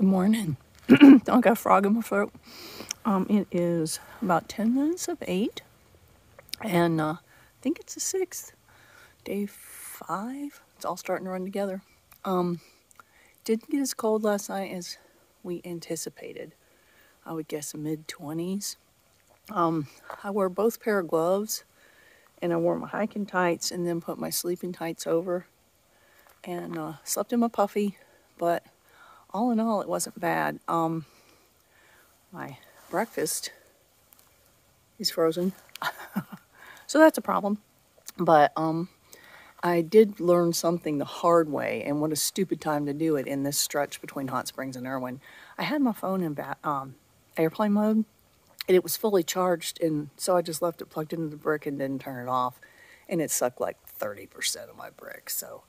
morning. I got a frog in my throat. It is about 10 minutes of 8. And I think it's the 6th. Day 5. It's all starting to run together. Didn't get as cold last night as we anticipated. I would guess mid-20s. I wore both pair of gloves. And I wore my hiking tights and then put my sleeping tights over. And slept in my puffy. But all in all, it wasn't bad. My breakfast is frozen. So that's a problem. But I did learn something the hard way, and what a stupid time to do it in this stretch between Hot Springs and Irwin. I had my phone in airplane mode, and it was fully charged, and so I just left it plugged into the brick and didn't turn it off, and it sucked like 30% of my brick. So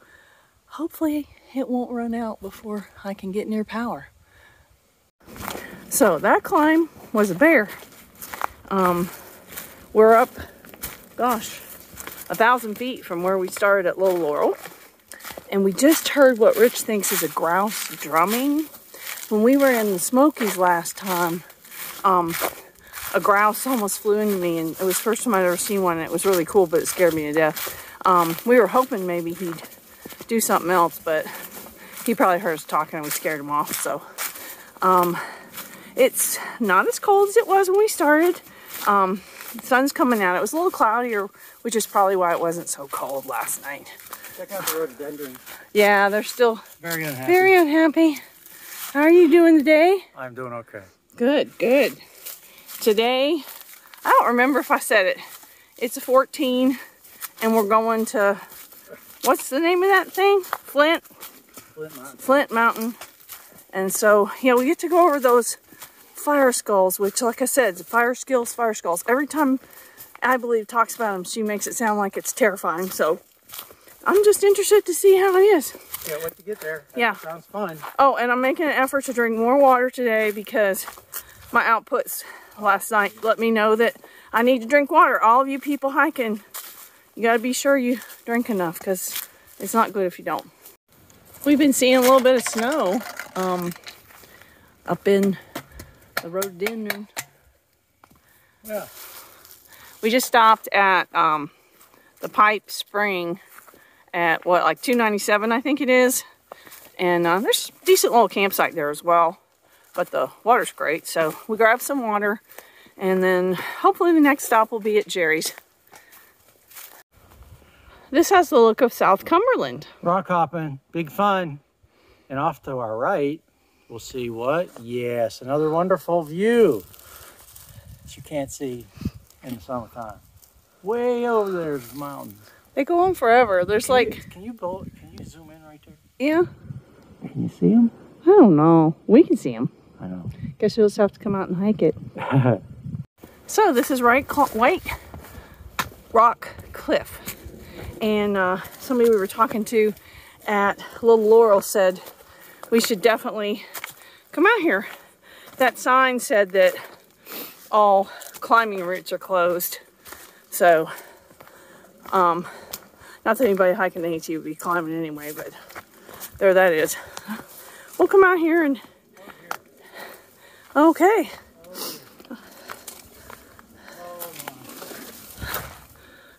hopefully it won't run out before I can get near power. So that climb was a bear. We're up, gosh, 1,000 feet from where we started at Little Laurel. And we just heard what Rich thinks is a grouse drumming. When we were in the Smokies last time, a grouse almost flew into me, and it was the first time I'd ever seen one, and it was really cool, but it scared me to death. We were hoping maybe he'd do something else, but he probably heard us talking and we scared him off. So it's not as cold as it was when we started. The sun's coming out. It was a little cloudier, which is probably why it wasn't so cold last night. Check out the rhododendron. Yeah, they're still very unhappy. Very unhappy. How are you doing today? I'm doing okay. Good, good. Today, I don't remember if I said it. It's a 14, and we're going to, what's the name of that thing? Flint Mountain. Flint Mountain. And so, yeah, we get to go over those Firescalds, which, like I said, Firescalds. Every time I believe talks about them, she makes it sound like it's terrifying. So I'm just interested to see how it is. Can't wait to get there. Yeah. Sounds fun. Oh, and I'm making an effort to drink more water today because my outputs last night let me know that I need to drink water. All of you people hiking, you got to be sure you drink enough because it's not good if you don't. We've been seeing a little bit of snow up in the rhododendron. Yeah. We just stopped at the Pipe Spring at what, like 297, I think it is. And there's a decent little campsite there as well. But the water's great. So we grabbed some water. And then hopefully the next stop will be at Jerry's. This has the look of South Cumberland. Rock hopping, big fun. And off to our right, we'll see what? Yes, another wonderful view that you can't see in the summertime. Way over there's the mountains. They go on forever. There's can you zoom in right there? Yeah. Can you see them? I don't know. We can see them. I know. Guess you'll just have to come out and hike it. So this is White Rock Cliff. And somebody we were talking to at Little Laurel said we should definitely come out here. That sign said that all climbing routes are closed. So, not that anybody hiking the AT would be climbing anyway, but there that is. We'll come out here and, okay.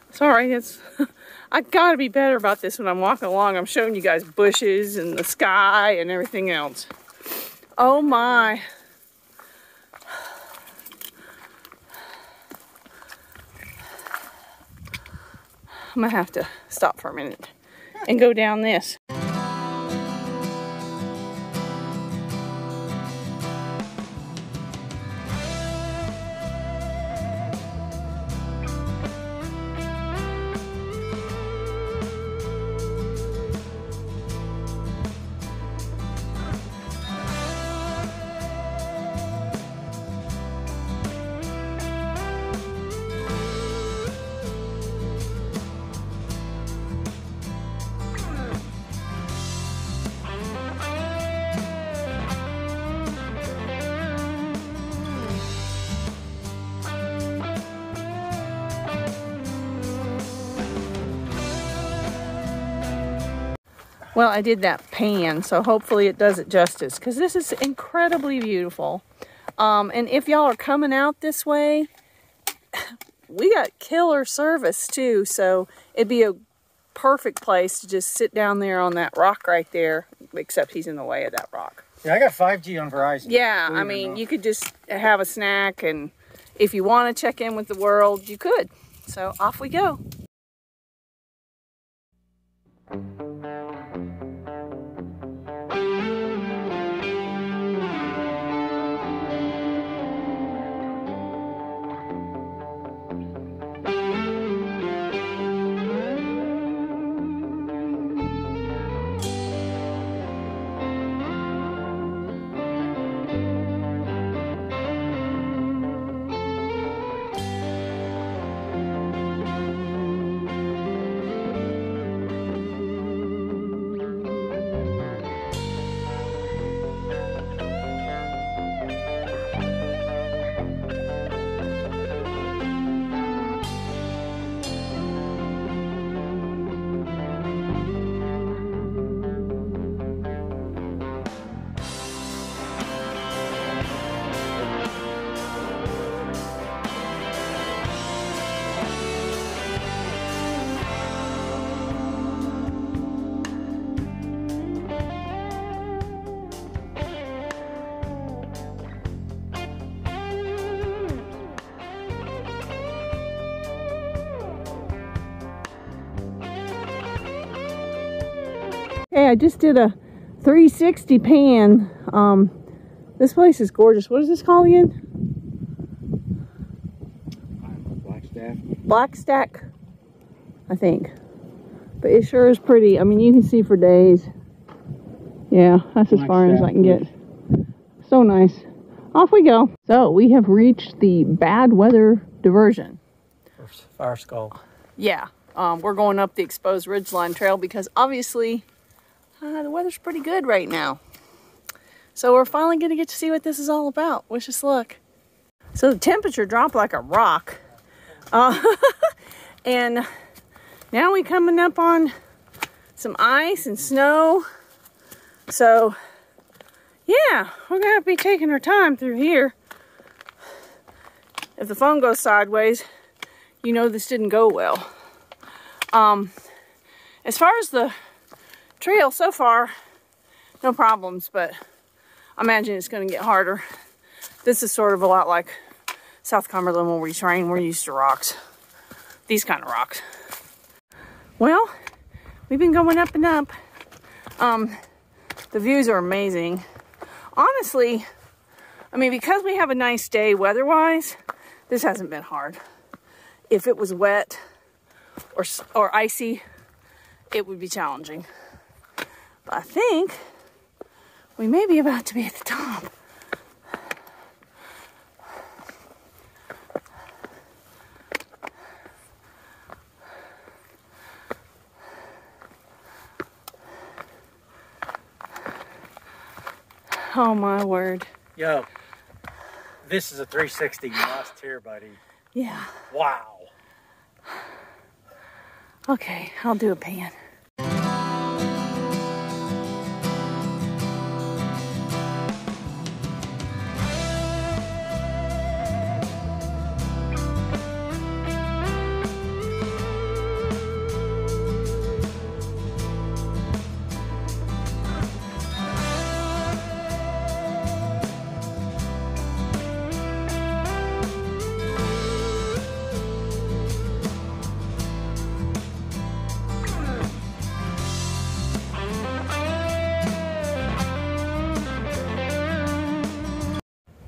It's all right. I gotta be better about this when I'm walking along. I'm showing you guys bushes and the sky and everything else. Oh my. I'm gonna have to stop for a minute and go down this. Well, I did that pan, so hopefully it does it justice, because this is incredibly beautiful. And if y'all are coming out this way, we got killer service too, so it'd be a perfect place to just sit down there on that rock right there, except he's in the way of that rock. Yeah, I got 5G on Verizon. Yeah, I mean, you could just have a snack, and if you want to check in with the world, you could. So off we go. Okay, I just did a 360 pan. This place is gorgeous. What is this called again? Blackstack, I think. But it sure is pretty. I mean, you can see for days. Yeah, that's as far as I can get. So nice. Off we go. So we have reached the bad weather diversion. Firescald. Yeah, we're going up the exposed ridgeline trail because obviously the weather's pretty good right now. So we're finally going to get to see what this is all about. Wish us luck. So the temperature dropped like a rock. And now we're coming up on some ice and snow. So yeah, we're going to be taking our time through here. If the phone goes sideways, you know this didn't go well. As far as the trail so far, no problems, but I imagine it's going to get harder. This is sort of a lot like South Cumberland when we train. We're used to rocks, these kind of rocks. Well, we've been going up and up. The views are amazing. Honestly, I mean, because we have a nice day weather-wise, this hasn't been hard. If it was wet or icy, it would be challenging. But I think we may be about to be at the top. Oh my word. Yo, this is a 360 must here, buddy. Yeah. Wow. Okay, I'll do a pan.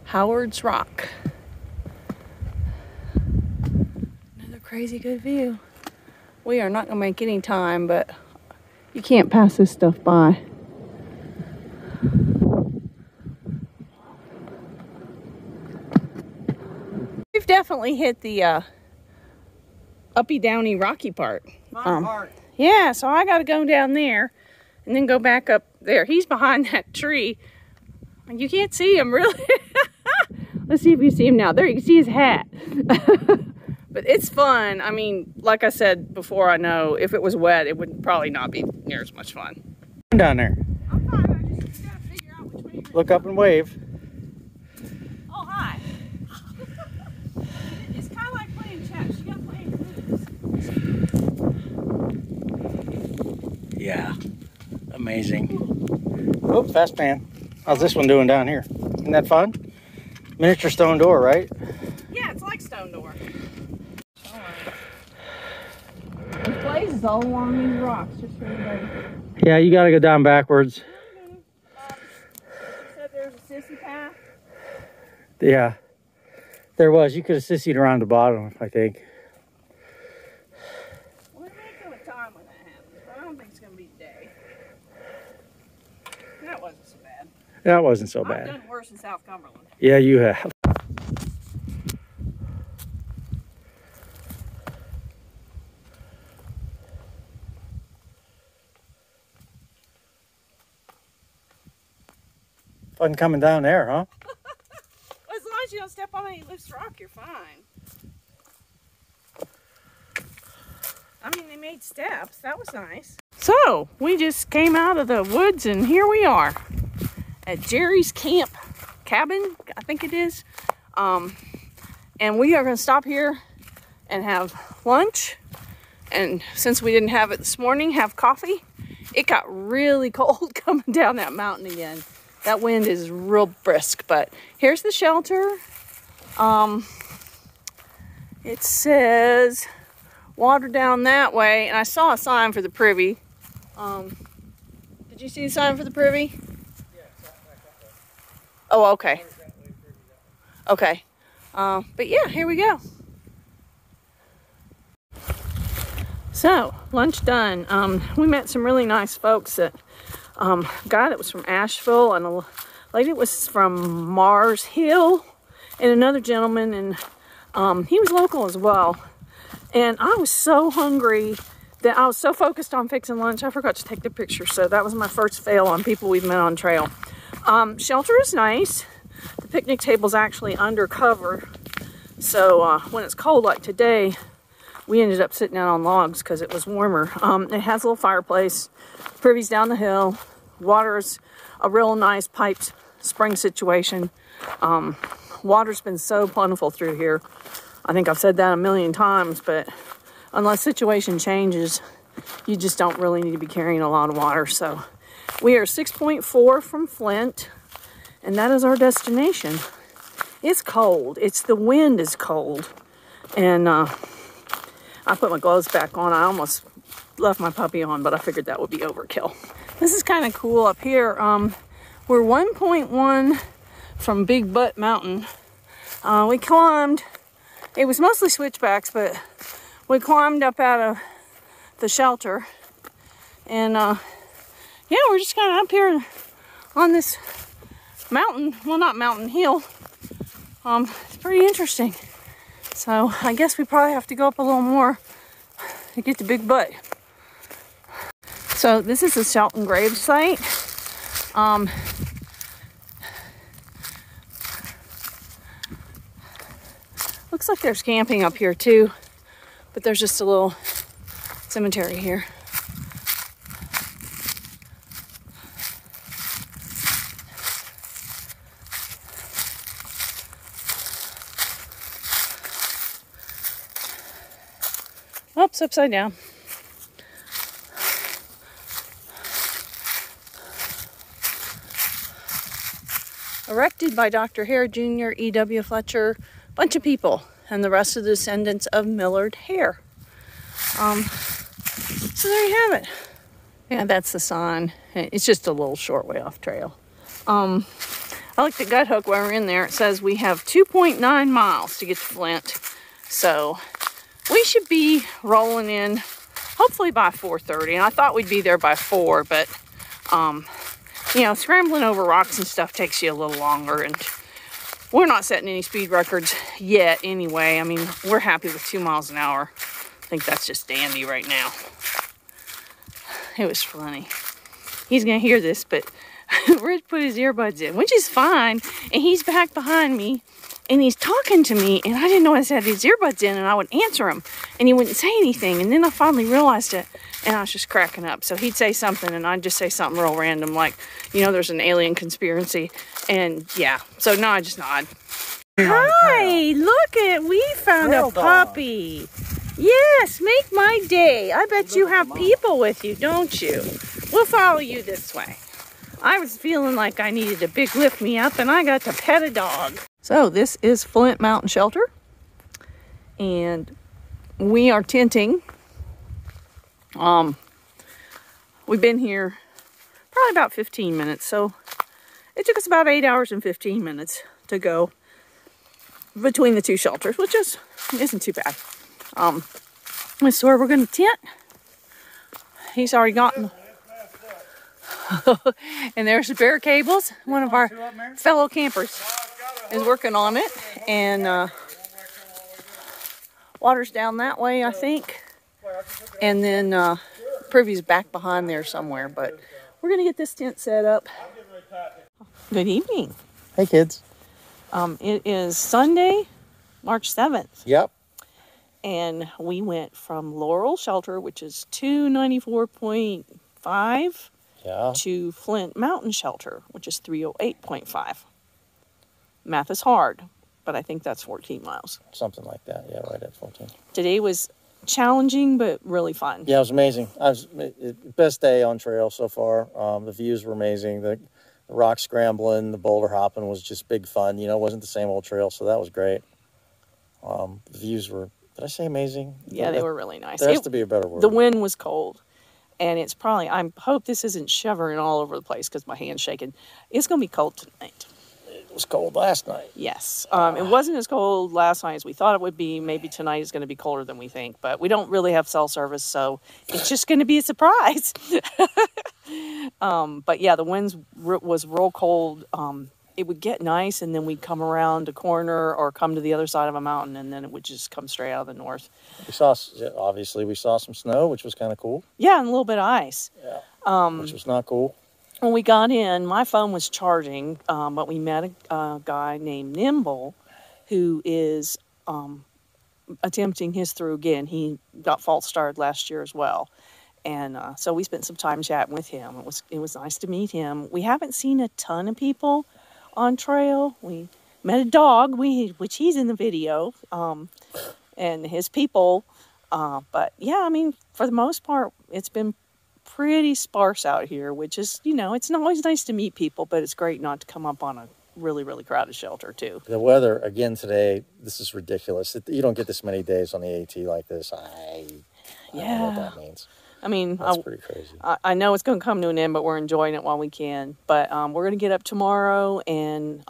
Howard's Rock. Another crazy good view. We are not gonna make any time, but you can't pass this stuff by. We've definitely hit the uppy downy rocky part. Yeah, so I gotta go down there and then go back up there. He's behind that tree. You can't see him really. Let's see if you see him now. There, you can see his hat. But it's fun. I mean, like I said before, I know if it was wet, it would probably not be near as much fun. Down there. I'm fine. I just gotta figure out which way you're Look up and wave. Oh, hi. It's kind of like playing chess. You gotta play in groups. Yeah. Amazing. Oh, fast pan. How's this one doing down here? Isn't that fun? Miniature stone door, right? Yeah, it's like stone door. There's blazes all along these rocks, just for everybody. Yeah, you gotta go down backwards. You said there's a sissy path? Yeah. There was. You could have sissied around the bottom, I think. Well, there may come a time when that happens, but I don't think it's going to be today. That wasn't so bad. That wasn't so I've bad. done worse in South Cumberland. Yeah, you have. Fun coming down there, huh? As long as you don't step on any loose rock, you're fine. I mean, they made steps. That was nice. So, we just came out of the woods and here we are at Jerry's camp cabin, I think it is. And we are going to stop here and have lunch. And since we didn't have it this morning, have coffee. It got really cold coming down that mountain again. That wind is real brisk, but here's the shelter. It says water down that way, and I saw a sign for the privy. Did you see the sign for the privy? Yeah, it's back that way. Oh, okay. Okay. But yeah, here we go. So, lunch done. We met some really nice folks that guy that was from Asheville and a lady that was from Mars Hill and another gentleman, and he was local as well. And I was so hungry that I was so focused on fixing lunch I forgot to take the picture, so that was my first fail on people we've met on trail. Shelter is nice. The picnic table's actually under cover, so when it's cold like today, we ended up sitting out on logs because it was warmer. It has a little fireplace, privy's down the hill, water's a real nice piped spring situation. Water's been so plentiful through here. I think I've said that a million times, but unless situation changes, you just don't really need to be carrying a lot of water. So we are 6.4 from Flint, and that is our destination. It's cold. The wind is cold, and I put my gloves back on. I almost left my puppy on, but I figured that would be overkill. This is kind of cool up here. We're 1.1 from Big Butt Mountain. We climbed, it was mostly switchbacks, but we climbed up out of the shelter. And yeah, we're just kind of up here on this mountain. Well, not mountain, hill. It's pretty interesting. So I guess we probably have to go up a little more to get to Big Butt. So this is the Shelton grave site. Looks like there's camping up here too, but there's just a little cemetery here. Oops, upside down. Erected by Dr. Hare Jr., E.W. Fletcher, bunch of people, and the rest of the descendants of Millard Hare. So there you have it. Yeah, that's the sign. It's just a little short way off trail. I like the gut hook while we're in there. It says we have 2.9 miles to get to Flint. So we should be rolling in hopefully by 4:30. And I thought we'd be there by 4, but you know, scrambling over rocks and stuff takes you a little longer, and we're not setting any speed records yet anyway. I mean, we're happy with 2 miles an hour. I think that's just dandy right now. It was funny. He's gonna hear this, but Rich put his earbuds in, which is fine, and he's back behind me, And he's talking to me, and I didn't notice I had these earbuds in, and I would answer him, and he wouldn't say anything. And then I finally realized it, and I was just cracking up. So he'd say something, and I'd just say something real random, like, you know, there's an alien conspiracy. And yeah, so no, I just nod. Hi, look at, we found a puppy. Yes, make my day. I bet you have people with you, don't you? We'll follow you this way. I was feeling like I needed a big lift me up, and I got to pet a dog. So this is Flint Mountain Shelter, and we are tenting. We've been here probably about 15 minutes, so it took us about 8 hours and 15 minutes to go between the two shelters, which isn't too bad. This is where we're going to tent. He's already gotten... And there's the bare cables. One of our fellow campers is working on it, and water's down that way, I think, and then Privy's back behind there somewhere, but we're gonna get this tent set up. Good evening. Hey kids. It is Sunday, March 7th. Yep. And we went from Laurel Shelter, which is 294.5, to Flint Mountain Shelter, which is 308.5. Math is hard, but I think that's 14 miles. Something like that. Yeah, right at 14. Today was challenging, but really fun. Yeah, it was amazing. Best day on trail so far. The views were amazing. The rock scrambling, the boulder hopping was just big fun. You know, it wasn't the same old trail, so that was great. The views were, did I say amazing? Yeah, they were really nice. There has to be a better word. The wind was cold. And it's probably, I hope this isn't shivering all over the place because my hand's shaking. It's going to be cold tonight. It was cold last night. Yes. It wasn't as cold last night as we thought it would be. Maybe tonight is going to be colder than we think. But we don't really have cell service, so it's just going to be a surprise. But yeah, the winds was real cold. It would get nice, and then we'd come around a corner or come to the other side of a mountain, and then it would just come straight out of the north. Obviously, we saw some snow, which was kind of cool. Yeah, and a little bit of ice. Yeah, which was not cool. When we got in, my phone was charging, but we met a guy named Nimble who is attempting his Thru again. He got false started last year as well. And so we spent some time chatting with him. It was nice to meet him. We haven't seen a ton of people on trail. We met a dog, which he's in the video, and his people. But yeah, I mean, for the most part, it's been pretty sparse out here, which is, you know, it's not always nice to meet people, but it's great not to come up on a really, really crowded shelter too. The weather, again today, this is ridiculous. You don't get this many days on the AT like this. I don't know what that means. I mean, that's pretty crazy. I know it's going to come to an end, but we're enjoying it while we can. But we're going to get up tomorrow and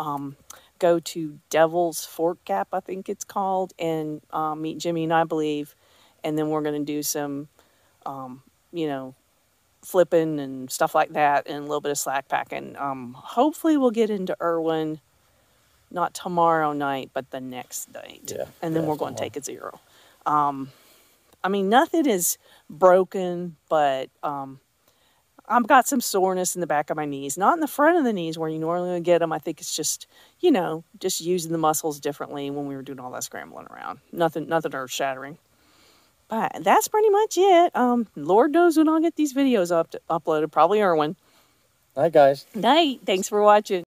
go to Devil's Fork Gap, I think it's called, and meet Jimmy and I believe. And then we're going to do some, you know, flipping and stuff like that, and a little bit of slack packing. Hopefully we'll get into Irwin, not tomorrow night, but the next night. Yeah, and then we're going to take a zero. I mean, nothing is broken, but I've got some soreness in the back of my knees. Not in the front of the knees where you normally would get them. I think it's just, you know, just using the muscles differently when we were doing all that scrambling around. Nothing earth-shattering. But that's pretty much it. Lord knows when I'll get these videos uploaded. Probably Irwin. Night, guys. Night. Thanks for watching.